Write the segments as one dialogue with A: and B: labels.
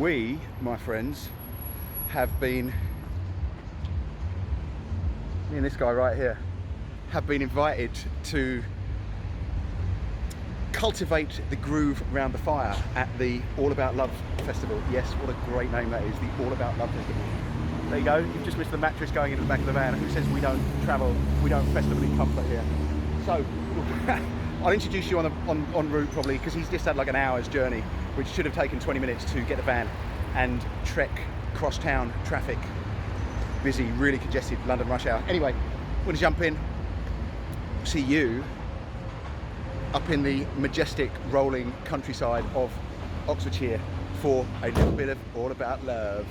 A: We, my friends, have been, me and this guy right here, have been invited to cultivate the groove around the fire at the All About Love Festival. Yes, what a great name that is, the All About Love Festival. There you go, you've just missed the mattress going into the back of the van. Who says we don't travel, we don't festival in comfort here? So, I'll introduce you en route probably, because he's just had like an hour's journey, which should have taken 20 minutes to get the van and trek cross town traffic, busy, really congested London rush hour. Anyway, we're gonna jump in, see you up in the majestic rolling countryside of Oxfordshire for a little bit of All About Love.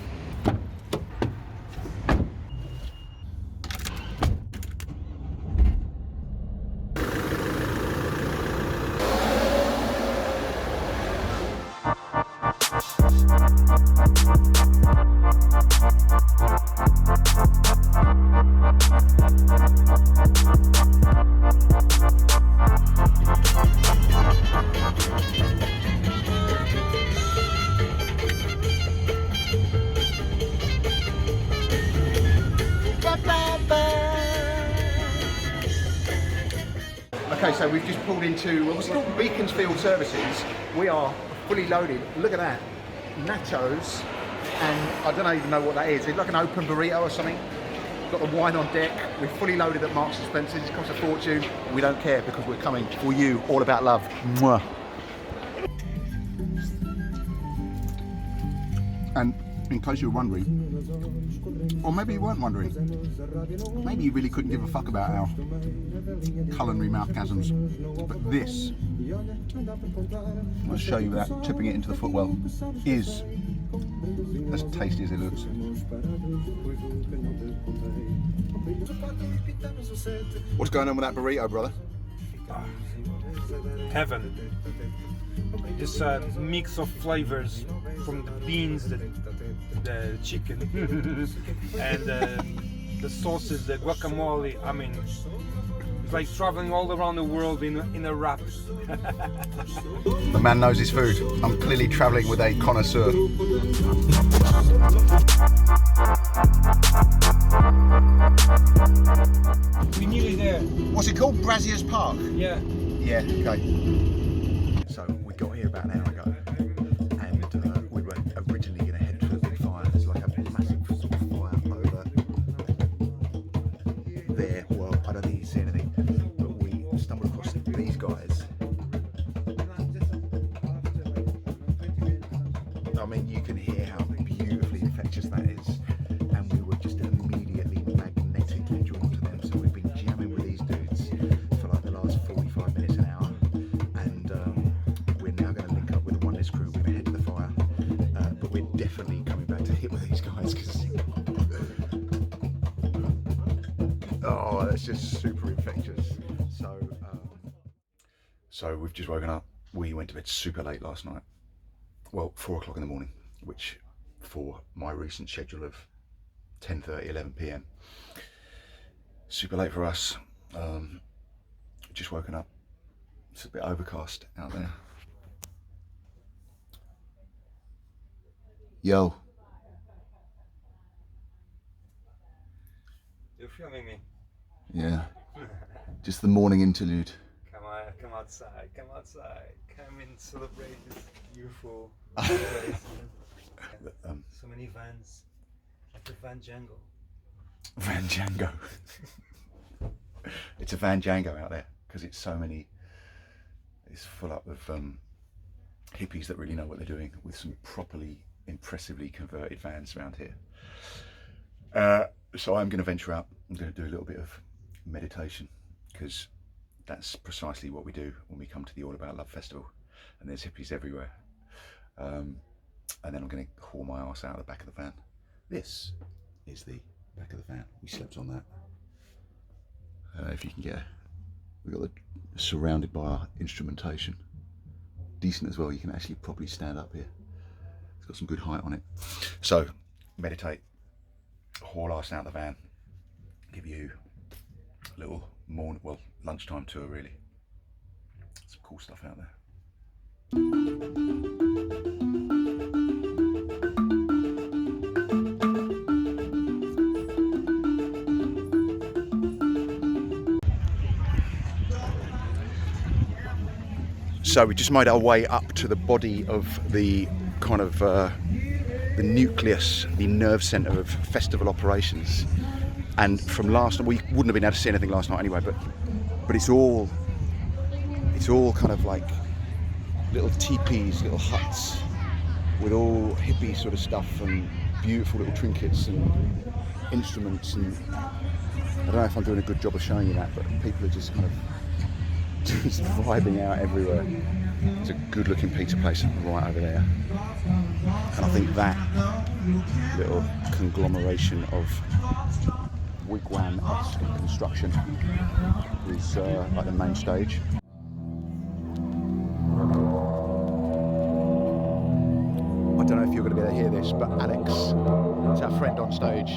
A: Okay, so we've just pulled into what's called Beaconsfield Services. We are fully loaded. Look at that, nachos, and I don't even know what that is. It's like an open burrito or something. Got the wine on deck. We're fully loaded at Marks and Spencer's. It costs a fortune. We don't care because we're coming for you. All About Love. Mwah. And in case you were wondering, or maybe you weren't wondering, maybe you really couldn't give a fuck about our culinary mouthgasms, but this, I'll show you that, tipping it into the footwell, is as tasty as it looks. What's going on with that burrito, brother?
B: Heaven. This mix of flavors from the beans, the chicken, and the sauces, the guacamole. I mean, it's like traveling all around the world in a wrap.
A: The man knows his food. I'm clearly traveling with a connoisseur.
B: We're nearly there.
A: What's it called? Braziers Park?
B: Yeah.
A: Yeah, okay. So we got here about an hour ago, and we were originally going to head to a big fire. There's like a massive sort of fire over there. Well, I don't think you can see anything, but we stumbled across these guys. I mean, you can hear how beautifully infectious that is, and we were just immediately magnetically drawn to them. So we've been jamming with these dudes for like the last 45 minutes, an hour, and we're now going to link up with the Oneness crew. We're going to head to the fire, but we're definitely coming back to hit with these guys because oh, that's just super infectious. So we've just woken up. We went to bed super late last night. Well, 4 o'clock in the morning, which for my recent schedule of 10:30, 11 p.m. super late for us. Just woken up. It's a bit overcast out there. Yo.
B: You're filming me.
A: Yeah. Just the morning interlude.
B: Come outside, come and celebrate this beautiful place. So many vans, like a Van Django.
A: Van Django. It's a Van Django out there because it's so many. It's full up of hippies that really know what they're doing with some properly, impressively converted vans around here. So I'm going to venture out. I'm going to do a little bit of meditation because that's precisely what we do when we come to the All About Love Festival, and there's hippies everywhere. And then I'm going to haul my arse out of the back of the van. This is the back of the van. We slept on that. If you can get, we've got surrounded by our instrumentation. Decent as well. You can actually probably stand up here. It's got some good height on it. So meditate, haul arse out of the van, give you a little morning, well, lunchtime tour really. Some cool stuff out there. So we just made our way up to the body of the kind of the nucleus, the nerve centre of festival operations. And from last night, we wouldn't have been able to see anything last night anyway, but it's all kind of like little teepees, little huts with all hippie sort of stuff and beautiful little trinkets and instruments, and I don't know if I'm doing a good job of showing you that, but people are just kind of just vibing out everywhere. There's a good looking pizza place right over there, and I think that little conglomeration of wigwam-esque construction is like the main stage. I don't know if you're going to be able to hear this, but Alex is our friend on stage,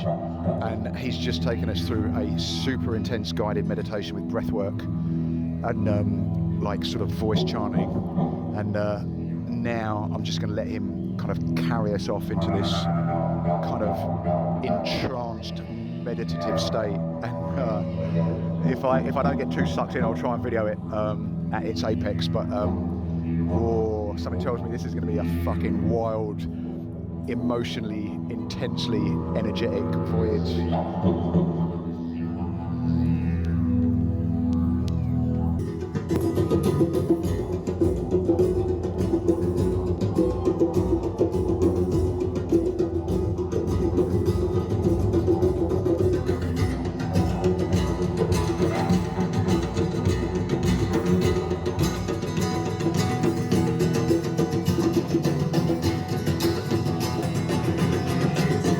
A: and he's just taken us through a super intense guided meditation with breath work and like sort of voice chanting, and now I'm just going to let him kind of carry us off into this kind of entranced meditative state, and if I don't get too sucked in, I'll try and video it at its apex, but whoa, something tells me this is going to be a fucking wild, emotionally, intensely energetic voyage.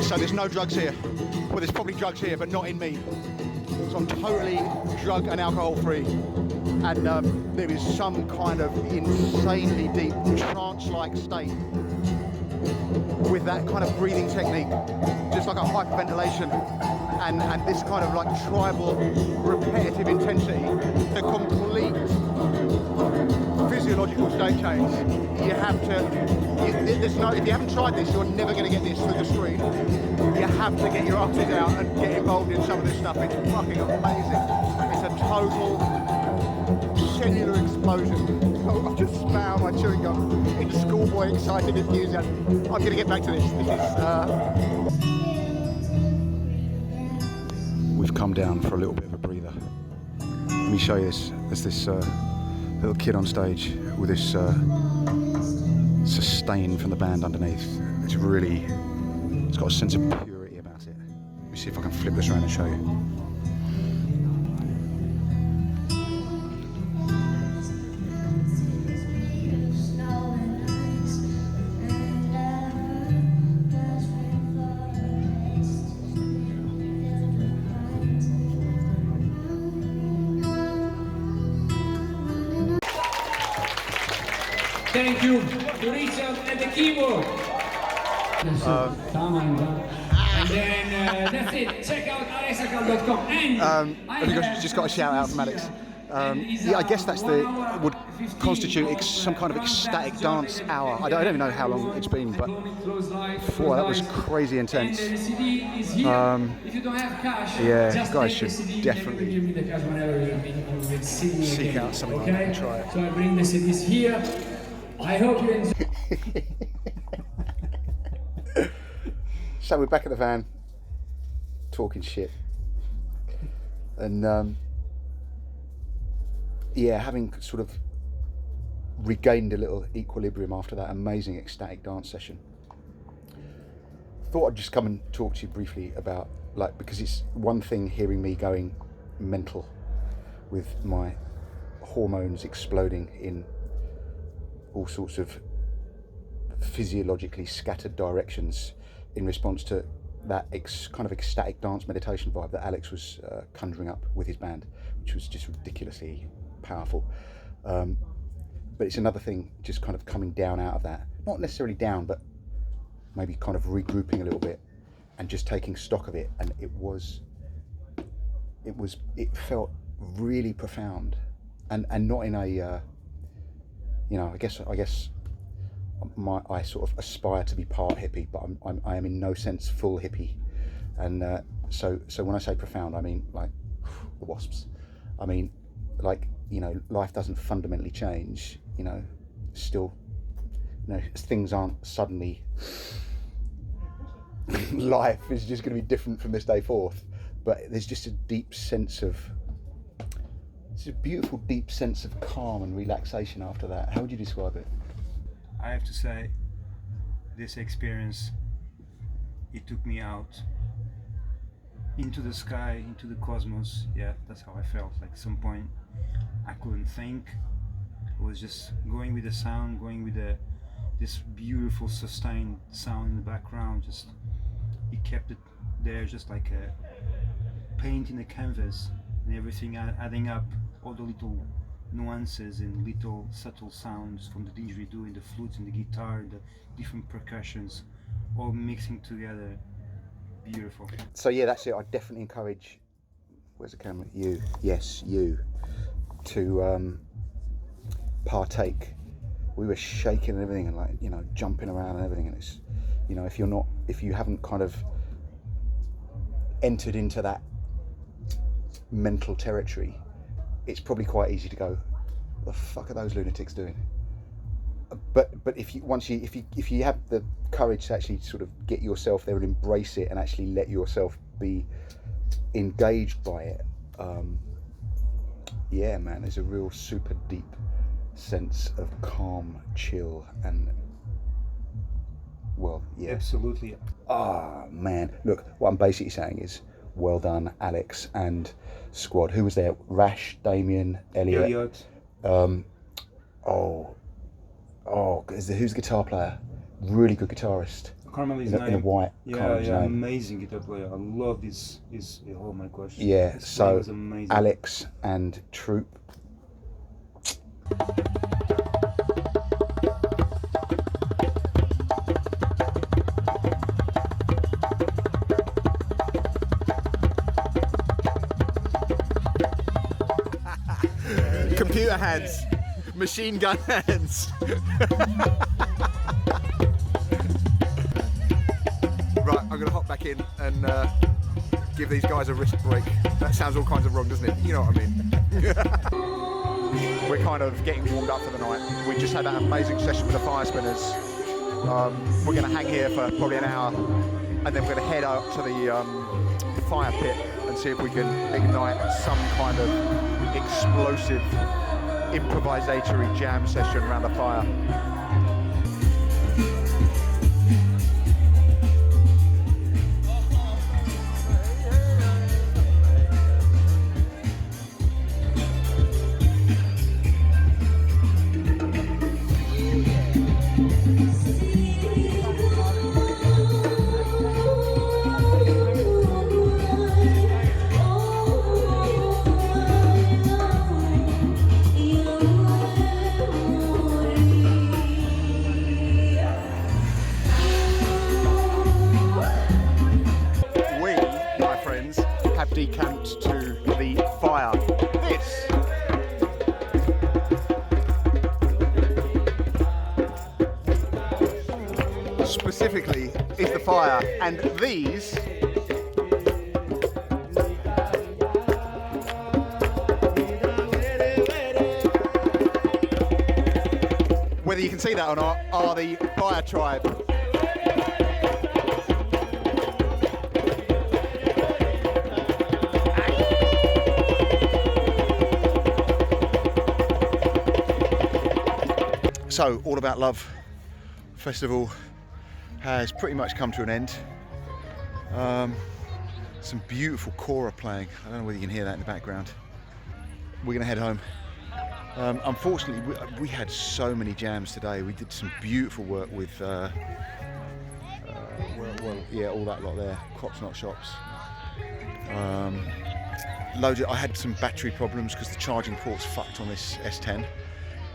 A: So there's no drugs here. Well, there's probably drugs here, but not in me. So I'm totally drug and alcohol free. And there is some kind of insanely deep trance-like state with that kind of breathing technique, just like a hyperventilation and this kind of like tribal repetitive intensity, the complete physiological state change. You have to, there's no, if you haven't tried this, you're never going to get this through the screen. You have to get your asses out and get involved in some of this stuff. It's fucking amazing. It's a total cellular explosion. Oh, I've just spat out my chewing gum in schoolboy excited enthusiasm. I'm going to get back to this. We've come down for a little bit of a breather. Let me show you this. There's this little kid on stage with this sustain from the band underneath. It's really, it's got a sense of purity about it. Let me see if I can flip this around and show you.
C: Thank you to Richard at the keyboard. Tama and then that's it. Check out alexakal.com. And
A: I've just got a shout out from Alex. Yeah, I guess that's would constitute some kind of ecstatic dance hour. I don't even know how long it's been, but boy, that was crazy intense.
C: If you don't have cash,
A: yeah, guys should definitely
C: give me the cash whenever you're
A: seek out something like that and try it.
C: So I bring the CDs here. I hope you enjoy.
A: So we're back at the van, talking shit, and yeah, having sort of regained a little equilibrium after that amazing ecstatic dance session. Thought I'd just come and talk to you briefly about, like, because it's one thing hearing me going mental with my hormones exploding in all sorts of physiologically scattered directions in response to that kind of ecstatic dance meditation vibe that Alex was conjuring up with his band, which was just ridiculously powerful. But it's another thing just kind of coming down out of that, not necessarily down, but maybe kind of regrouping a little bit and just taking stock of it. And it felt really profound, and not in a you know, I guess I sort of aspire to be part hippie, but I am in no sense full hippie. And so when I say profound, I mean like the wasps. I mean like, you know, life doesn't fundamentally change, you know, still, you know, things aren't suddenly, life is just going to be different from this day forth, but there's just a deep sense of, it's a beautiful deep sense of calm and relaxation after that. How would you describe it?
B: I have to say, this experience, it took me out into the sky, into the cosmos. Yeah, that's how I felt. Like, at some point I couldn't think. I was just going with the sound, going with this beautiful sustained sound in the background. Just, it kept it there, just like a paint in a canvas, and everything adding up, all the little nuances and little subtle sounds from the didgeridoo and the flutes and the guitar and the different percussions, all mixing together. Beautiful.
A: So yeah, that's it. I definitely encourage, where's the camera? You, yes, you, to partake. We were shaking and everything, and like, you know, jumping around and everything, and it's, you know, if you haven't kind of entered into that mental territory, it's probably quite easy to go, what the fuck are those lunatics doing? But if you have the courage to actually sort of get yourself there and embrace it and actually let yourself be engaged by it, yeah, man, there's a real super deep sense of calm, chill, and, well, yeah,
B: Absolutely.
A: ah, man, look, what I'm basically saying is, well done, Alex and squad. Who was there? Rash, Damien, Elliot. Who's the guitar player? Really good guitarist.
B: I can't remember his
A: in
B: name.
A: a white.
B: Yeah, amazing guitar player. I love his oh my gosh.
A: Yeah,
B: His
A: so
B: playing was amazing.
A: Alex and Troop. Computer hands, machine gun hands. Right, I'm gonna hop back in and give these guys a wrist break. That sounds all kinds of wrong, doesn't it? You know what I mean? We're kind of getting warmed up for the night. We just had that amazing session with the fire spinners. We're gonna hang here for probably an hour, and then we're gonna head out to the fire pit and see if we can ignite some kind of explosive improvisatory jam session around the fire. Decamped to the fire. This specifically is the fire, and these whether you can see that or not are the fire tribe. So, All About Love Festival has pretty much come to an end. Some beautiful kora playing. I don't know whether you can hear that in the background. We're going to head home. Unfortunately, we had so many jams today. We did some beautiful work with, all that lot there, Crops Not Shops. I had some battery problems because the charging port's fucked on this S10.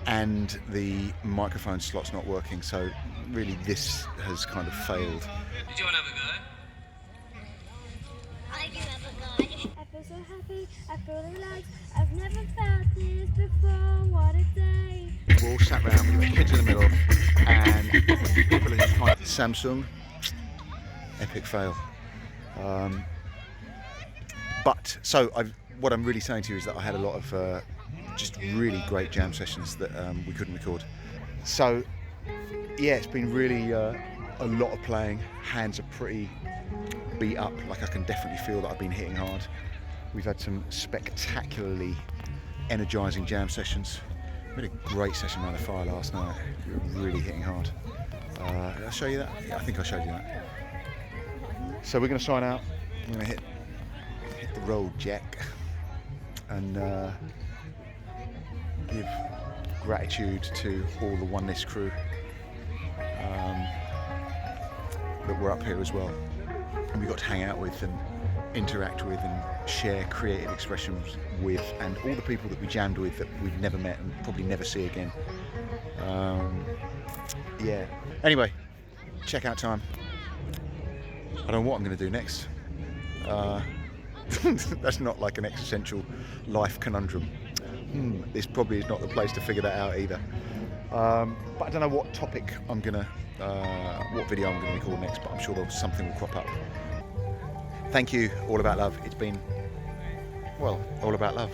A: And the microphone slot's not working, so really this has kind of failed.
D: Did you want to have a go?
E: I do have a go. I feel so happy, I feel relaxed. I've never felt this before, what a day.
A: We're all sat around with the kids in the middle, and people are just kind of Samsung, epic fail. What I'm really saying to you is that I had a lot of just really great jam sessions that we couldn't record. So yeah, it's been really a lot of playing. Hands are pretty beat up, like I can definitely feel that I've been hitting hard. We've had some spectacularly energising jam sessions. We had a great session around the fire last night. We were really hitting hard. Did I show you that? Yeah, I think I showed you that. So we're going to sign out. I'm going to hit the road, Jack, and give gratitude to all the Oneness crew that were up here as well, and we got to hang out with and interact with and share creative expressions with, and all the people that we jammed with that we've never met and probably never see again. Yeah. Anyway, checkout time. I don't know what I'm going to do next. That's not like an existential life conundrum. This probably is not the place to figure that out either. But I don't know what topic I'm gonna, what video I'm gonna record next, but I'm sure something will crop up. Thank you, All About Love. It's been, well, all about love.